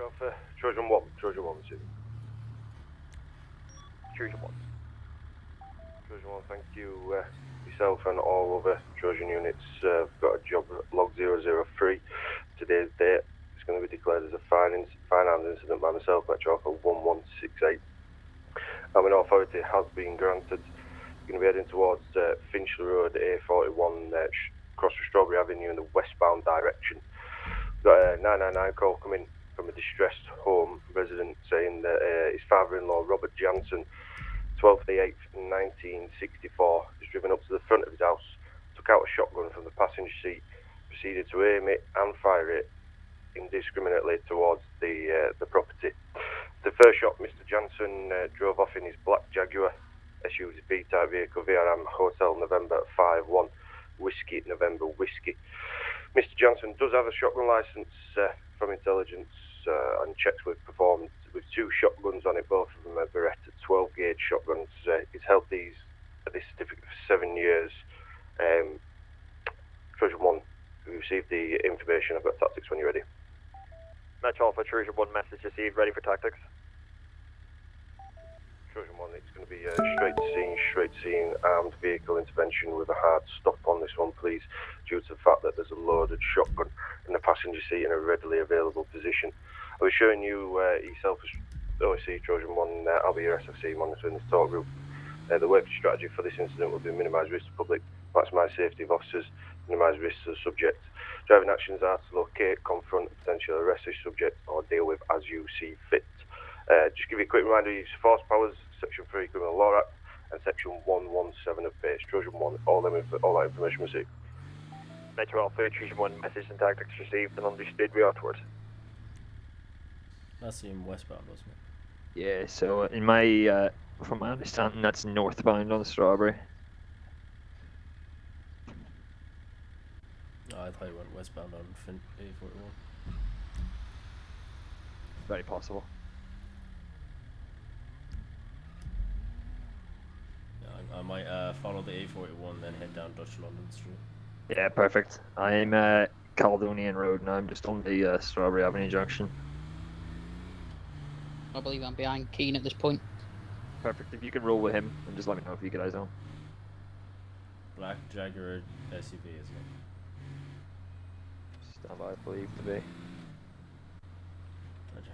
Alpha, Trojan 1, Trojan 1, Trojan 1. Trojan 1, thank you. Yourself and all other Trojan units got a job log 003. Today's date. It's going to be declared as a fine armed incident by myself, Metro Alpha 1168. An authority has been granted. You're going to be heading towards Finchley Road, A41, across the Strawberry Avenue in the westbound direction. Got a 999 call coming from a distressed home resident saying that his father-in-law, Robert Jansen, 12th the 8th, 1964, is driven up to the front of his house, took out a shotgun from the passenger seat, proceeded to aim it and fire it indiscriminately towards the property. The first shot, Mr. Jansen drove off in his black Jaguar SUV type vehicle, VRM Hotel November 5-1, Whiskey November Whiskey. Mr. Jansen does have a shotgun licence from intelligence, and checks we've performed with 2 shotguns on it, both of them are Beretta 12 gauge shotguns. He's held this certificate for 7 years. Trojan 1, we received the information. I've got tactics when you're ready. Metro Alpha, Trojan 1, message received, ready for tactics. Trojan 1, it's going to be straight to scene, armed vehicle intervention with a hard stop on this one, please, due to the fact that there's a loaded shotgun in the passenger seat in a readily available position. I was showing you yourself as OSC Trojan 1, I'll be your SFC monitoring this talk group. The working strategy for this incident will be minimise risk to the public, maximise safety of officers, minimise risks to the subject. Driving actions are to locate, confront, and potentially arrest this subject or deal with as you see fit. Just give you a quick reminder, use force powers, Section 3 Criminal Law Act, and Section 117 of base. Trojan 1, all that information received. Metro Alpha, Trojan 1, message and tactics received and understood, we are towards. That's in westbound, wasn't it? Yeah, so in my, from my understanding, that's northbound on Strawberry. Oh, I thought you went westbound on A41. Very possible. Yeah, I might follow the A41, then head down Dutch London Street. Yeah, perfect. I'm Caledonian Road and I'm just on the Strawberry Avenue junction. I believe I'm behind Keane at this point. Perfect. If you can roll with him, and just let me know if you get eyes on. Black Jaguar SUV, isn't it? Stand by, I believe to be. Roger.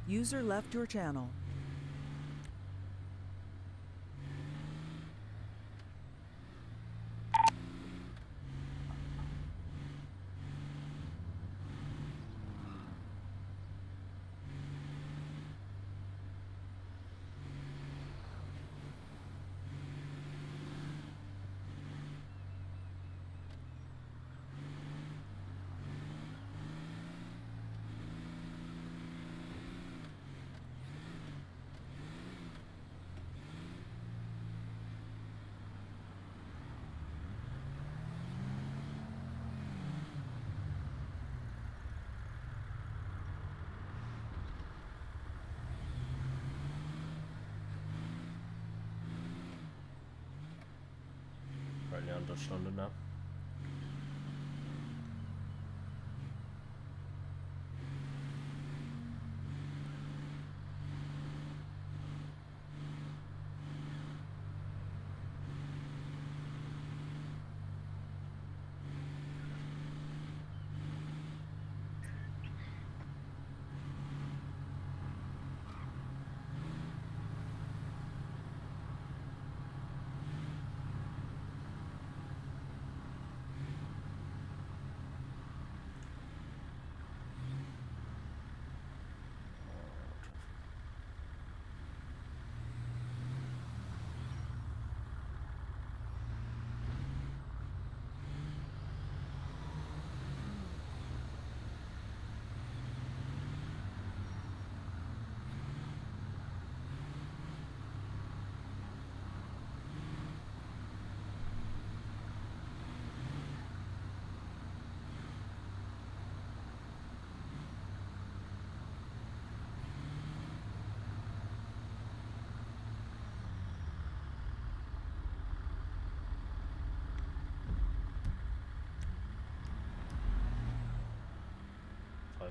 User left your channel. Currently on Dutch London now.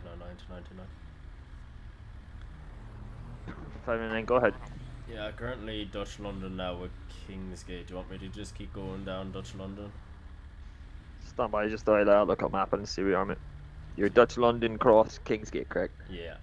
599 to 99. 599, go ahead. Yeah, currently Dutch London now with Kingsgate. Do you want me to just keep going down Dutch London? Stand by, just dial out, look up map and see where you are, mate. You're Dutch London cross Kingsgate, correct? Yeah.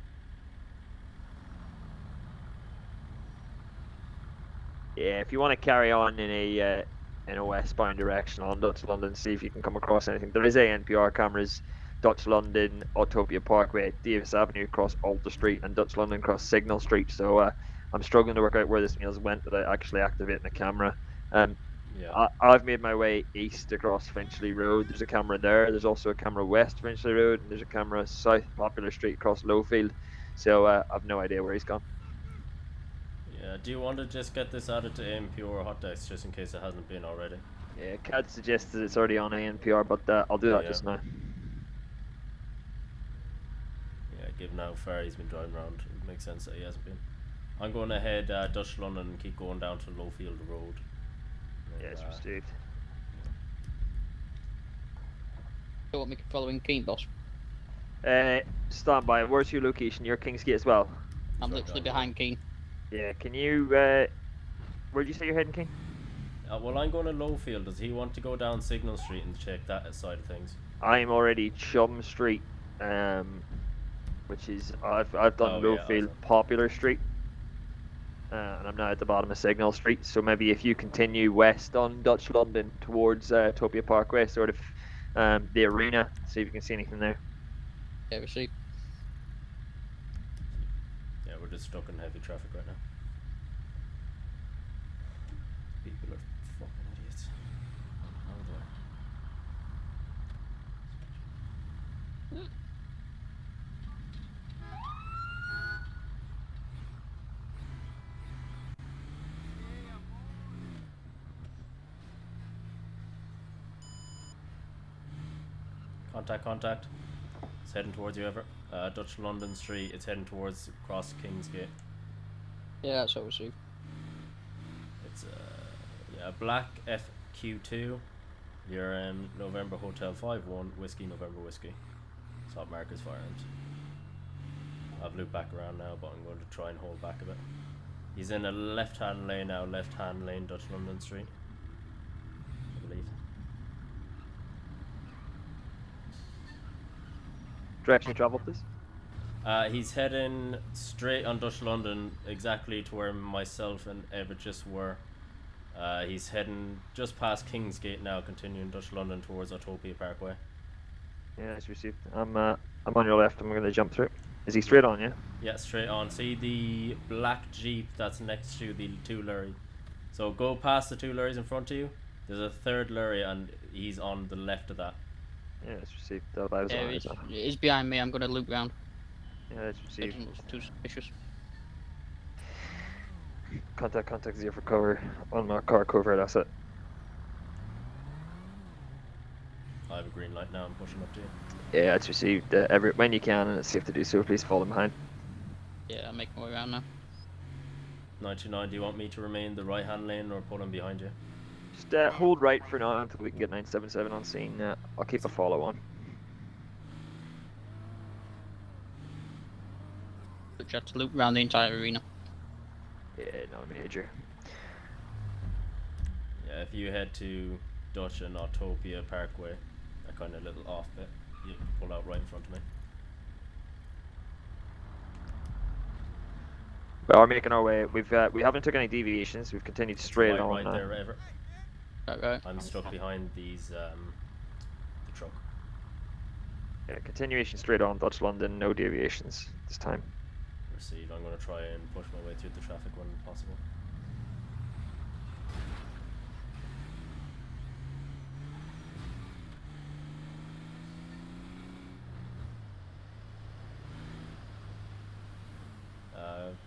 Yeah, if you want to carry on in a westbound direction on Dutch London, see if you can come across anything. There is ANPR cameras, Dutch London, Autopia Parkway, Davis Avenue across Alta Street, and Dutch London across Signal Street. So I'm struggling to work out where this meals went without actually activating the camera. Yeah. I've made my way east across Finchley Road. There's a camera there. There's also a camera west Finchley Road, and there's a camera south Popular Street across Lowfield. So I've no idea where he's gone. Yeah, do you want to just get this added to AMP or Hot Decks just in case it hasn't been already? Yeah, CAD suggested it's already on ANPR, but I'll do that Yeah. just now. Yeah, given how far he's been driving around, it makes sense that he hasn't been. I'm going to head Dutch London and keep going down to Lowfield Road. Yeah, it's received. So what, me following Keen, boss? Stand by. Where's your location? You're Kingsgate as well. I'm Sorry, literally guys. behind Keen. Yeah, can you, where'd you say you're heading, King? Well, I'm going to Lowfield. Does he want to go down Signal Street and check that side of things? I'm already Chum Street, which is, I've done Oh, yeah, Lowfield awesome. Popular Street, and I'm now at the bottom of Signal Street, so maybe if you continue west on Dutch London towards Topia Parkway, sort of the arena, see if you can see anything there. Yeah, received. Yeah, we're just stuck in heavy traffic right now. People are fucking idiots. How do I... Contact. It's heading towards you, Everett. Dutch London Street. It's heading towards across Kingsgate. Yeah, that's what received. It's yeah, Black FQ2. You're November Hotel 5-1 Whiskey November Whiskey. Stop markers firearms. I've looped back around now, but I'm going to try and hold back a bit. He's in a left-hand lane now. Left-hand lane, Dutch London Street, I believe. Direction you travel, please. He's heading straight on Dutch London, exactly to where myself and Everett just were. He's heading just past Kingsgate now, continuing Dutch London towards Autopia Parkway. Yeah, it's received. I'm on your left. I'm going to jump through. Is he straight on? Yeah. Yeah, straight on. See the black Jeep that's next to the two lorry. So go past the two lorries in front of you. There's a third lorry, and he's on the left of that. Yeah, it's received. That was Yeah, on, it's, is that? it's behind me. I'm going to loop round. Yeah, it's received. Doesn't look too suspicious. Contact 0 for cover. On my car cover, that's it. I have a green light now. I'm pushing up to you. Yeah, it's received. When you can, and it's safe to do so, please follow behind. Yeah, I'm making my way around now. 99, do you want me to remain the right-hand lane or pull him behind you? Just hold right for now until we can get 977 on scene. I'll keep a follow on. But you have to loop around the entire arena. Yeah, no major. Yeah, if you head to Dutch and Autopia Parkway, that kind of little off bit, you can pull out right in front of me. We are making our way. We haven't took any deviations. We've continued straight right, on. right there, Everett. Right. I'm stuck behind these, the truck. Yeah, continuation straight on Dutch London. No deviations this time. Received. I'm going to try and push my way through the traffic when possible.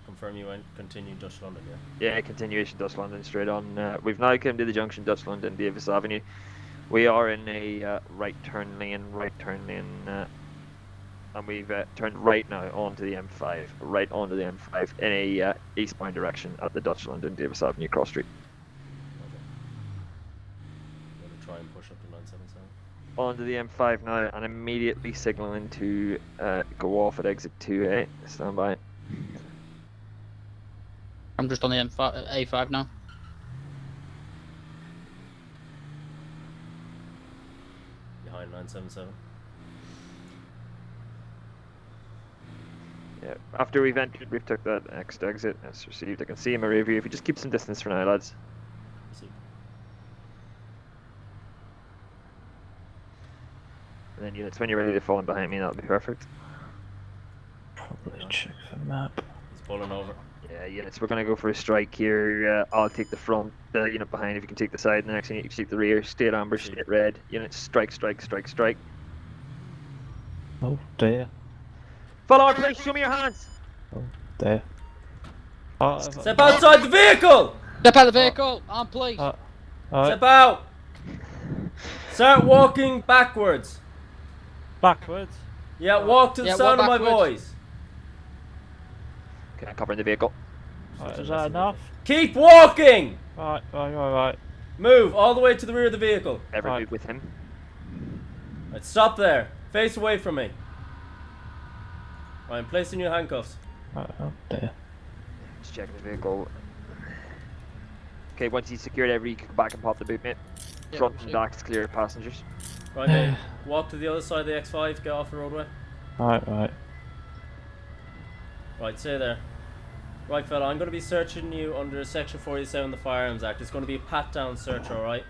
Confirm you went continue Dutch London, yeah? Yeah, continuation Dutch London straight on. We've now come to the junction Dutch London Davis Avenue. We are in a right turn lane, and we've turned right now onto the M5, right onto the M5 in a eastbound direction at the Dutch London Davis Avenue cross street. Okay. I'm going to try and push up to 977. onto the M5 now and immediately signalling to go off at exit 2A. Stand by. I'm just on the A5 now. Behind 977. Yeah. After we've entered, we've took that next exit. That's received. I can see him in review. If you just keep some distance for now, lads. Received. And then units, when you're ready to fall in behind me, that'll be perfect. Probably check the map. He's pulling over. Yeah, units, we're going to go for a strike here. I'll take the front, the unit behind, if you can take the side, and the next unit, you can take the rear. State amber, state red. Units, strike, strike, strike, strike. Oh dear. Follow our place, show me your hands! Oh dear. Oh, Step outside the vehicle! Step out of the vehicle! On police! Step out! Start walking backwards. backwards. Yeah, walk to the Yeah, sound walk of my backwards. voice. Okay, I'm covering the vehicle. Right, is that enough? Keep walking! Right. Move all the way to the rear of the vehicle. Ever Right. move with him? Right, stop there. Face away from me. Right, I'm placing your handcuffs. Oh dear. Just checking the vehicle. Okay, once he's secured every, you can go back and pop the boot, mate. Yeah, Front and proceed. back's clear of passengers. Right, mate. Walk to the other side of the X5. Get off the roadway. Right. Right, stay there. Right, fella, I'm going to be searching you under Section 47 of the Firearms Act. It's going to be a pat-down search, alright?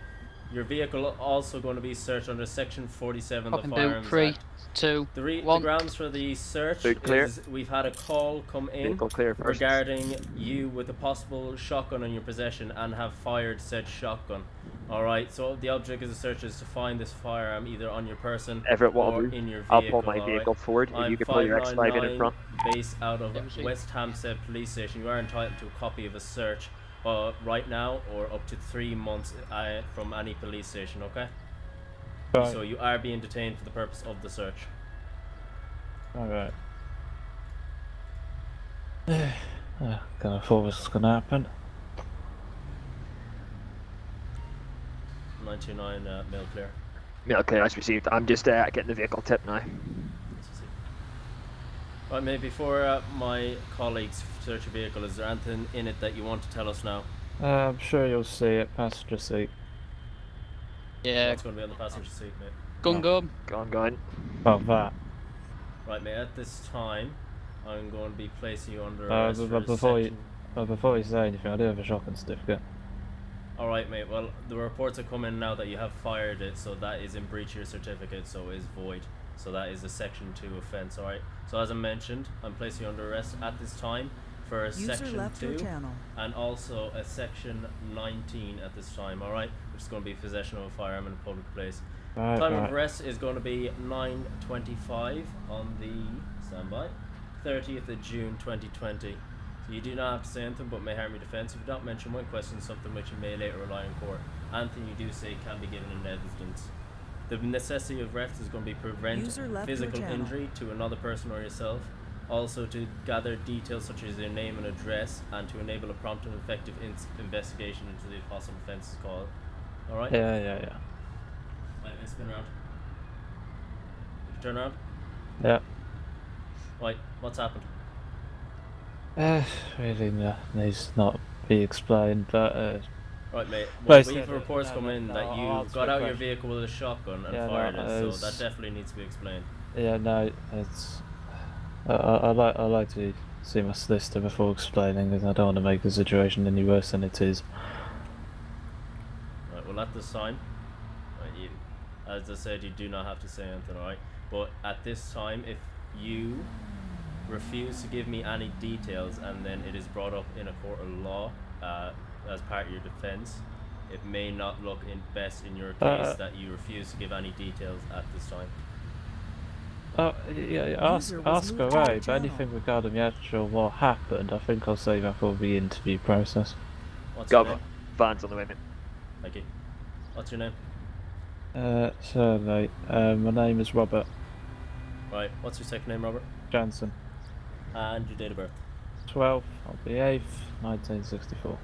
Your vehicle also going to be searched under Section 47 of the Fucking Firearms boot. 3, Act. 2, The 1. grounds for the search Boot clear. is we've had a call come in Vehicle clear first. regarding you with a possible shotgun in your possession and have fired said shotgun. Alright, so the object of the search is to find this firearm either on your person Everett, what I'll or do, in your I'll vehicle. pull my alright? vehicle forward. If I'm you can pull your X5 in 599 front. based out of Yeah, we see. West Hampstead Police Station. You are entitled to a copy of a search right now or up to 3 months from any police station, okay? Right. So you are being detained for the purpose of the search. Alright. Kind of thought this was gonna happen. 929 mail clear. Yeah, okay, that's received. I'm just getting the vehicle tip now. Right, mate, before my colleagues search your vehicle, is there anything in it that you want to tell us now? I'm sure you'll see it. Passenger seat. Yeah, What's going to be on the passenger seat, mate? gun. Go on. Oh, that. Right, mate, at this time, I'm going to be placing you under Uh, arrest but- for but before you- section... Before you say anything, I do have a shotgun certificate. Alright, mate, well, the reports have come in now that you have fired it, so that is in breach of your certificate, so it is void. So that is a Section 2 offence, alright? So as I mentioned, I'm placing you under arrest at this time for a User Section left your 2 channel. and also a Section 19 at this time, alright? Which is going to be possession of a firearm in a public place. Time of arrest is going to be 9:25 on the standby, 30th of June 2020. So you do not have to say anything but may harm your defence. If you don't mention one question, something which you may later rely in court. Anything you do say can be given in evidence. The necessity of arrest is going to be prevent User left your physical channel. injury to another person or yourself. Also to gather details such as your name and address, and to enable a prompt and effective investigation into the possible offences called. Alright? Yeah. Right, let's spin around. Turn around. Yeah. Right, what's happened? Really needs not be explained, but Right, mate. Well, Well, we've reports come in that I'll you answer got the out your question. vehicle with a shotgun and Yeah, no, fired it, so it's- that definitely needs to be explained. yeah, no, it's. I like to see my solicitor before explaining, because I don't want to make the situation any worse than it is. Right, well, at this time, right, you, as I said, you do not have to say anything, alright? But at this time, if you refuse to give me any details and then it is brought up in a court of law as part of your defence, it may not look best in your case that you refuse to give any details at this time. Oh, yeah, ask User was moved to your away, but channel. anything regarding the actual what happened, I think I'll save that for the interview process. What's your Go. name? Van's on the way, mate. Thank you. What's your name? So mate, my name is Robert Right, what's your second name, Robert? Jansen, And your date of birth? 12th of the 8th, 1964.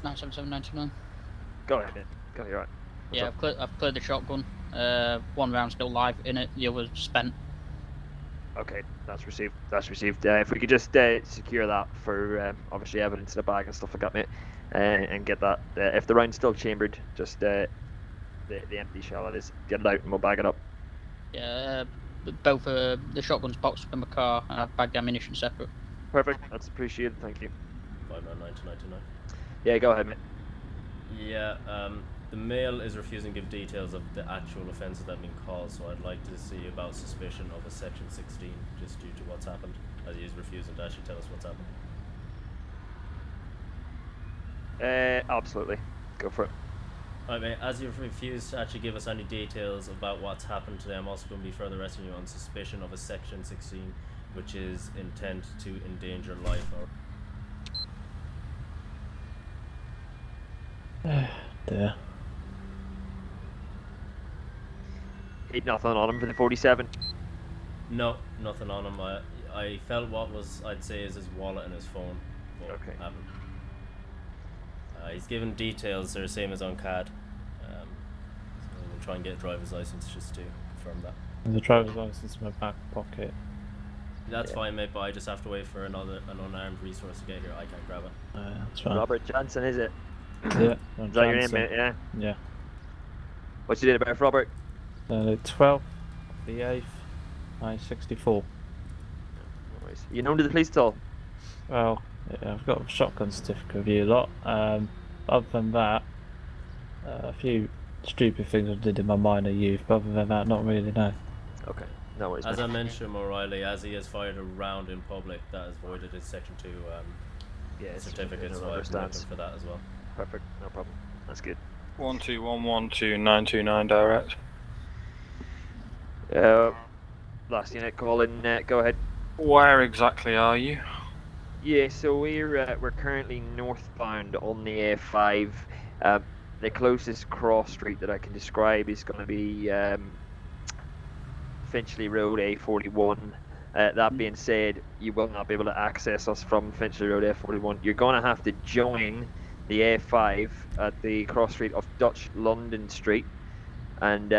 97799. Go ahead, mate. Go, you're right. Yeah, I've cleared the shotgun. One round still live in it. The other's spent. Okay, that's received. That's received. If we could just secure that for obviously evidence in the bag and stuff like that, mate, and get that. If the round's still chambered, just the empty shell it is, get it out and we'll bag it up. Yeah, both the shotgun's boxed up in my car, and I've bagged the ammunition separate. Perfect. That's appreciated. Thank you. 599 to 99. Yeah, go ahead, mate. Yeah, the male is refusing to give details of the actual offences that have been caused, so I'd like to see about suspicion of a Section 16, just due to what's happened, as he is refusing to actually tell us what's happened. Absolutely. Go for it. Alright, mate, as you've refused to actually give us any details about what's happened today, I'm also going to be further arresting you on suspicion of a Section 16, which is intent to endanger life or... Dear. Ain't nothing on him for the 47. No, nothing on him. I felt what was, I'd say, is his wallet and his phone. But Okay. haven't. He's given details, they're the same as on CAD. So we'll try and get a driver's license just to confirm that. There's a driver's license in my back pocket. That's fine, mate, but I just have to wait for an unarmed resource to get here. I can't grab it. That's fine. Robert Johnson, is it? Yeah. Is that your name, mate? Yeah. Yeah. What's your date of birth, Robert? The 12th, the 8th, 1964. No worries. You known to the police at all? Well, yeah, I've got a shotgun certificate of you lot. Other than that, a few stupid things I did in my minor youth, but other than that, not really, no. Okay. No worries. As mate. I mentioned, O'Reilly, as he has fired a round in public, that has voided his Section 2 Yeah, it's certificate, so I've understands. him for that as well. Perfect. No problem. That's good. 12112 direct. Last unit calling. Go ahead. Where exactly are you? Yeah, so we're currently northbound on the A5. The closest cross street that I can describe is going to be Finchley Road A41. That being said, you will not be able to access us from Finchley Road A41. You're going to have to join the A5 at the cross street of Dutch London Street and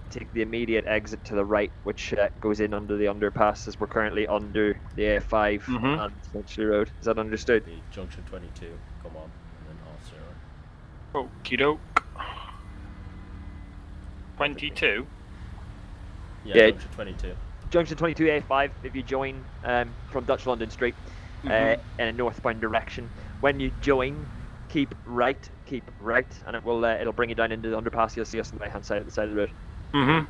take the immediate exit to the right, which goes in under the underpass, as we're currently under the A5 and Finchley Road. Is that understood? The Junction 22, come on, and then off 0. Okie doke. 22? Yeah, Yeah. Junction 22. Junction 22 A5, if you join from Dutch London Street in a northbound direction. When you join, keep right, and it will it'll bring you down into the underpass. You'll see us on the right hand side of the road. Mm-hmm.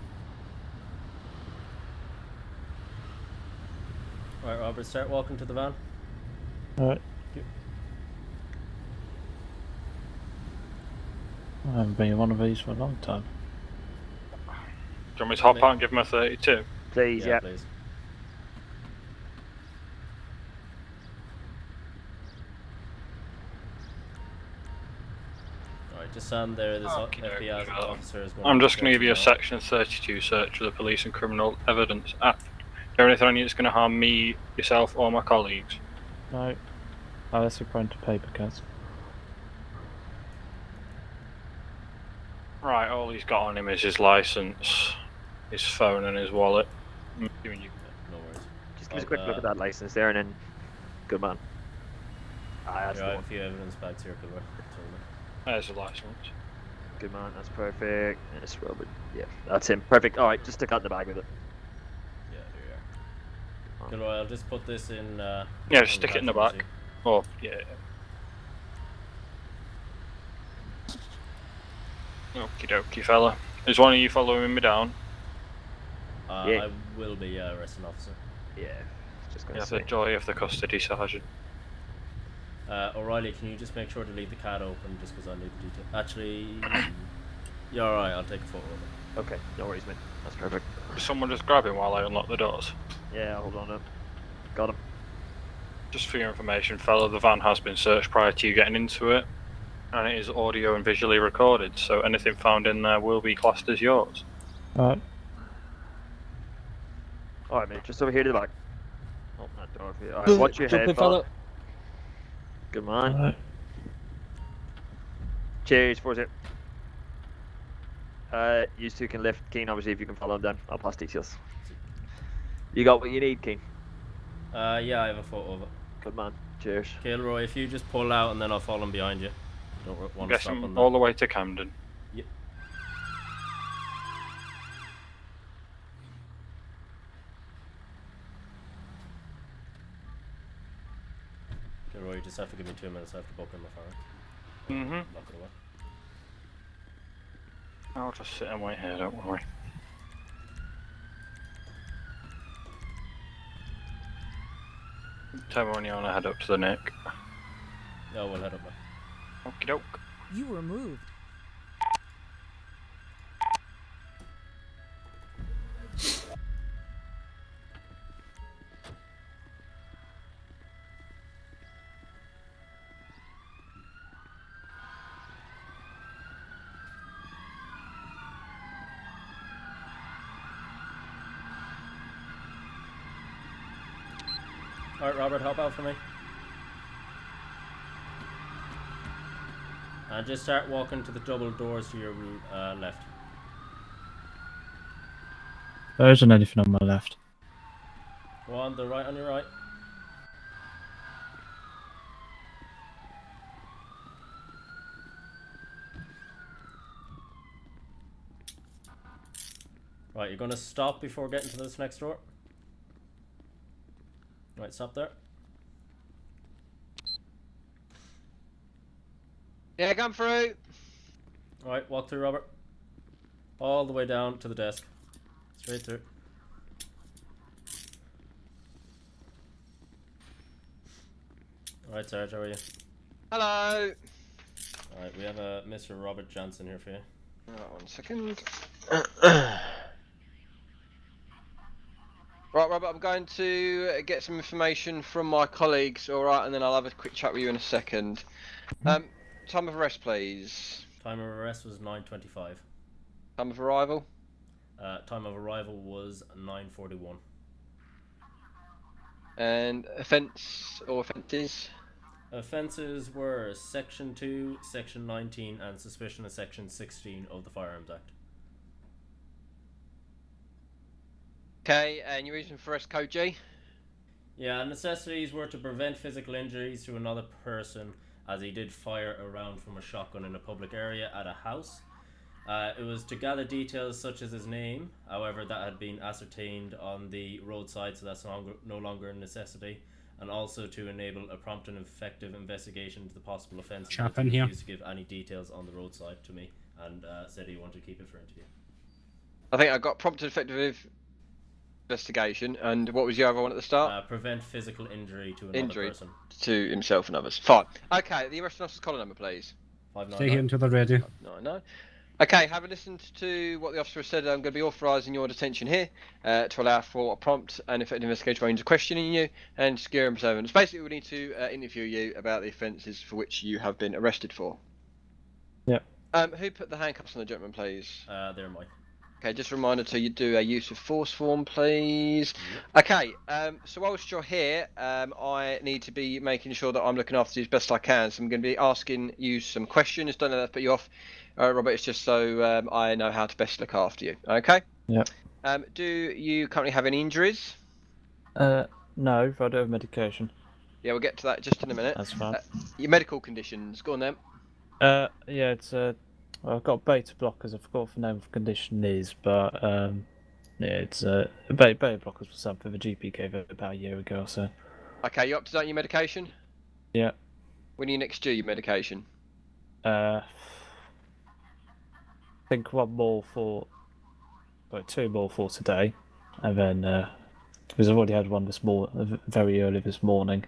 Alright, Robert, start walking to the van. Alright. I haven't been in one of these for a long time. Do you want me to hop out and give him a 32? Please, yeah. Please. Alright, just stand there. This Okey-dokey, FBI fella. officer is going I'm to just going to give you a search Section 32 search of the Police and Criminal Evidence Act. Is there anything on you that's going to harm me, yourself, or my colleagues? No. Unless you're prone to paper cuts. Right, all he's got on him is his licence, his phone and his wallet. No worries. Just give us a quick look at that license there, and then good man. That's the Right, a one. few evidence bags here, could work. There's the licence. Good man. That's perfect. Yes, Robert. Yeah, that's him. Perfect. All right, just stick out the bag with it. Yeah, there you are. Good, well, I'll just put this in. Yeah, on just stick it in the platform, back. Oh, yeah. Okie dokie, fella. Is one of you following me down? see? Yeah. I will be arresting officer. Yeah. Just You gonna have say. the joy of the custody, Sergeant. O'Reilly, can you just make sure to leave the CAD open just because I need the detail? Actually, you're alright, I'll take a photo of it. Okay. No worries, mate. That's perfect. Does someone just grab him while I unlock the doors? Yeah. Hold on up. Got him. Just for your information, fella, the van has been searched prior to you getting into it, and it is audio and visually recorded, so anything found in there will be classed as yours. Alright. All right, mate. Just over here to the back. Open that door for you. All right. Watch your Jump head, in, fella. fella. Good man. Alright. Cheers, 4-0. You two can lift Keen, obviously, if you can follow him down. I'll pass details. You got what you need, Keen? Yeah, I have a photo of it. Good man. Cheers. Kilroy, if you just pull out and then I'll follow him behind you. Don't want to Guess stop on him that. all the way to Camden. Yep. Kilroy, you just have to give me 2 minutes. I have to book in my phone. Mm-hmm. Lock it away. I'll just sit and wait here, don't worry. Tell me when you want to head up to the Nick. No, we'll head up now. Okie doke. You were moved. Alright, Robert, hop out for me. And just start walking to the double doors to your left. There isn't anything on my left. Go on, the right on your right. Right, you're going to stop before getting to this next door. Right, stop there. Yeah, come through. Alright, walk through, Robert. All the way down to the desk. Straight through. Alright, Sarge, how are you? Hello. Alright, we have a Mr. Robert Johnson here for you. Right, 1 second. Right, Robert, I'm going to get some information from my colleagues, alright, and then I'll have a quick chat with you in a second. Time of arrest, please. Time of arrest was 9:25. Time of arrival? Time of arrival was 9:41. And offence or offences? Offences were Section 2, Section 19, and suspicion of Section 16 of the Firearms Act. Okay, and your reason for arrest, Code G? Yeah, necessities were to prevent physical injuries to another person as he did fire a round from a shotgun in a public area at a house. It was to gather details such as his name, however that had been ascertained on the roadside, so that's no longer a necessity, and also to enable a prompt and effective investigation into the possible offence. Chapin here. He refused to give any details on the roadside to me and said he wanted to keep it for interview. I think I got prompt and effective investigation, and what was the other one at the start? Prevent physical injury to another person. To himself and others. Fine. Okay, the arresting officer's collar number, please. 599. Stay here until they're ready. No. Okay, having listened to what the officer has said, I'm going to be authorising your detention here to allow for a prompt and effective investigation into questioning you and secure and preservance. Basically, we need to interview you about the offences for which you have been arrested for. Yep. Who put the handcuffs on the gentleman, please? They're mine. Okay, just a reminder to you do a use of force form, please. Okay, so whilst you're here, I need to be making sure that I'm looking after you as best I can. So I'm going to be asking you some questions. Don't let that put you off, Robert. It's just so I know how to best look after you. Okay. Yep. Do you currently have any injuries? No, but I do have medication. Yeah, we'll get to that just in a minute. That's fine. Your medical conditions. Go on then. Yeah, it's well, I've got beta blockers. I forgot what the name of the condition is, but yeah, it's beta blockers for something the GP gave it about a year ago or so. Okay, you up to date on your medication? Yeah. When are you next due your medication? I think two more for today, and then because I've already had one this very early this morning.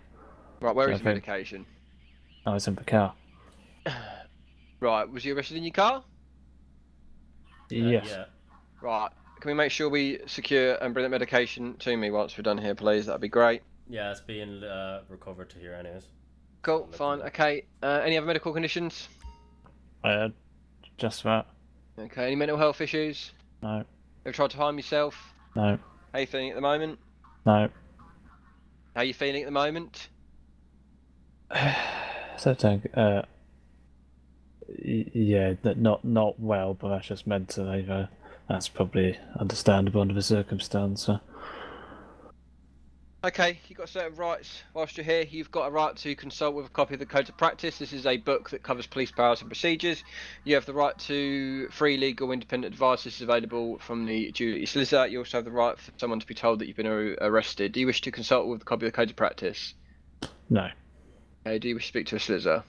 Right, where So is I your think- medication? I was in the car. Right, was you arrested in your car? Yes. Yeah. Right, can we make sure we secure and bring that medication to me once we're done here, please? That'd be great. Yeah, it's being recovered to here anyways. Cool, fine, okay. Any other medical conditions? Just that. Okay, any mental health issues? No. Ever tried to harm yourself? No. How you feeling at the moment? No. How you feeling at the moment? So Yeah, not well, but that's just mentally. That's probably understandable under the circumstance. Okay, you've got certain rights whilst you're here. You've got a right to consult with a copy of the Code of Practice. This is a book that covers police powers and procedures. You have the right to free, legal, independent advice. This is available from the duty solicitor. You also have the right for someone to be told that you've been arrested. Do you wish to consult with a copy of the Code of Practice? No. Okay, do you wish to speak to a solicitor?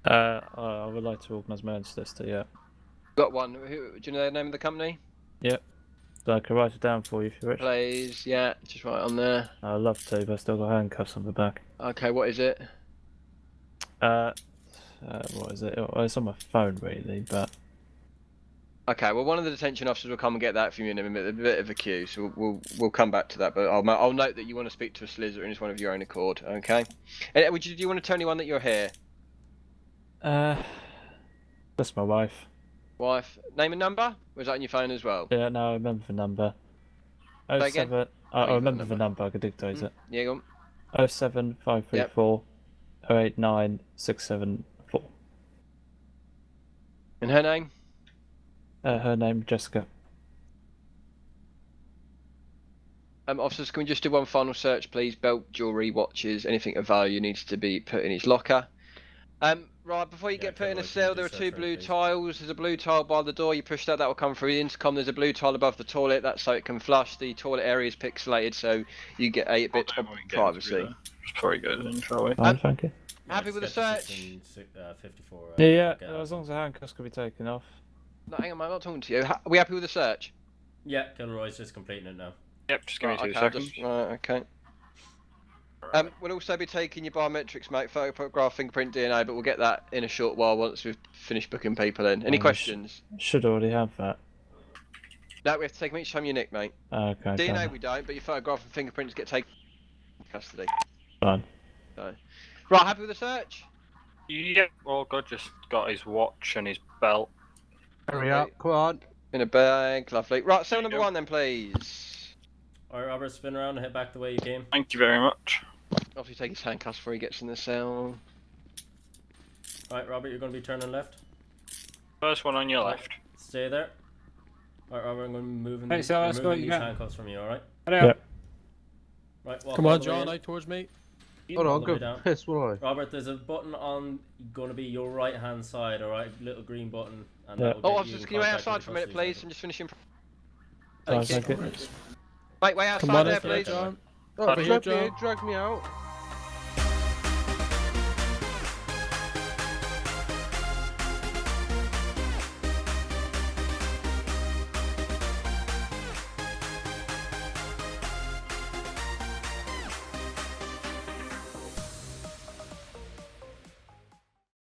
I would like to organise my own solicitor. Yeah. Got one. Do you know the name of the company? Yep. So I can write it down for you if you wish. Please, yeah, just write it on there. I'd love to, but I still got handcuffs on the back. Okay, what is it? What is it? Well, it's on my phone really, but Okay, well, one of the detention officers will come and get that from you in a bit of a queue, so we'll come back to that. But I'll note that you want to speak to a solicitor and it's one of your own accord. Okay. And do you want to tell anyone that you're here? that's my wife. Wife, name and number? Was that on your phone as well? Yeah, no, I remember the number. Say again? 07. Oh, I you got remember the the number. I could dictate it. Yeah, go on. 07534 089 674. And her name? Her name Jessica. Officers, can we just do one final search, please? Belt, jewellery, watches, anything of value needs to be put in his locker. Right, before you get put in a cell, there are two blue tiles. There's a blue tile by the door. You push that, that will come through the intercom. There's a blue tile above the toilet. That's so it can flush. The toilet area is pixelated, so you get 8 bits of privacy. Before we go in, shall we? Thank you. Happy with the search? 54. Yeah, as long as the handcuffs can be taken off. No, hang on, mate, I'm not talking to you. Are we happy with the search? Yeah, Gilroy's just completing it now. Yep, just give me 2 okay, seconds. Right, okay. We'll also be taking your biometrics, mate, photograph, fingerprint, DNA, but we'll get that in a short while once we've finished booking people in. Any questions? Should already have that. No, we have to take them each time you nick, mate. Okay. DNA fine. we don't, but your photograph and fingerprints get taken into custody. Fine. So. Right, happy with the search? Yep, all good. Just got his watch and his belt. Hurry up, come on. In a bag, lovely. Right, cell number Yep. 1 then, please. Alright, Robert, spin around and head back the way you came. Thank you very much. Obviously take his handcuffs before he gets in the cell. Alright, Robert, you're going to be turning left. First one on your left. Stay there. Alright, Robert, I'm going to be moving, Hey, so let's go, these yeah. handcuffs from you, alright? Yep. Right, walk Come all on, the way John, in. out towards me. All Hold on, the go way down. piss, will I? Robert, there's a button on going to be your right hand side, alright? Little green button. And Yeah. that will Oh, get officers, in can you wait contact with outside the for a minute, custody please? center. I'm just finishing. Fine, Thank you. thank you. Wait Come outside on, there, there, please. John. Pardon? Oh, drag me out.